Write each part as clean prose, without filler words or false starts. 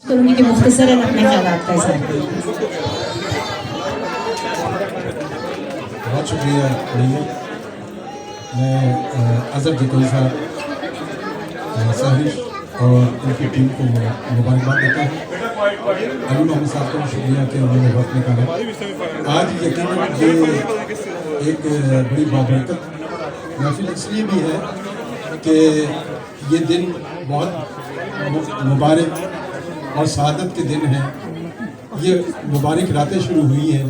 کروں گی کہ مختصراً اپنے خیالات کا اظہار کریں۔ بہت شکریہ بھیا، میں اظہر جتوئی صاحب، سہرش اور ان کی ٹیم کو مبارکباد دیتا ہوں۔ علی محمد صاحب کا بھی شکریہ کہ انہوں نے وقت نکالا۔ آج یقیناً یہ ایک بڑی بابرکت محفل اس لیے بھی ہے کہ یہ دن بہت مبارک اور سعادت کے دن ہیں۔ یہ مبارک راتیں شروع ہوئی ہیں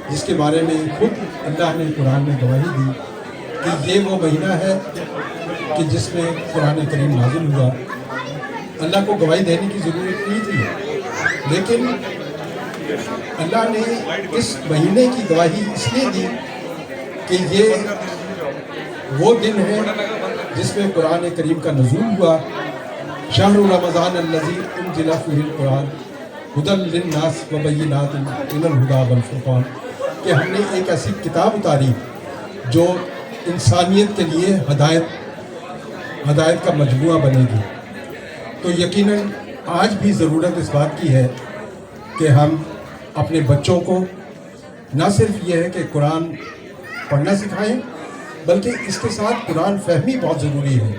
جس کے بارے میں خود اللہ نے قرآن میں گواہی دی کہ یہ وہ مہینہ ہے کہ جس میں قرآن کریم نازل ہوا۔ اللہ کو گواہی دینے کی ضرورت نہیں تھی، لیکن اللہ نے اس مہینے کی گواہی اس لیے دی کہ یہ وہ دن ہے جس میں قرآن کریم کا نزول ہوا۔ شہر رمضان الذی انزل فیہ القرآن ھدی للناس وبینات من الھدی والفرقان، کہ ہم نے ایک ایسی کتاب اتاری جو انسانیت کے لیے ہدایت کا مجموعہ بنے گی۔ تو یقیناً آج بھی ضرورت اس بات کی ہے کہ ہم اپنے بچوں کو نہ صرف یہ ہے کہ قرآن پڑھنا سکھائیں، بلکہ اس کے ساتھ قرآن فہمی بہت ضروری ہے۔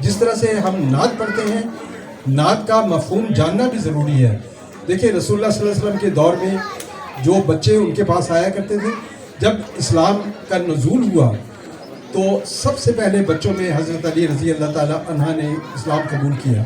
جس طرح سے ہم نعت پڑھتے ہیں، نعت کا مفہوم جاننا بھی ضروری ہے۔ دیکھیں رسول اللہ صلی اللہ علیہ وسلم کے دور میں جو بچے ان کے پاس آیا کرتے تھے، جب اسلام کا نزول ہوا تو سب سے پہلے بچوں میں حضرت علی رضی اللہ تعالیٰ عنہ نے اسلام قبول کیا۔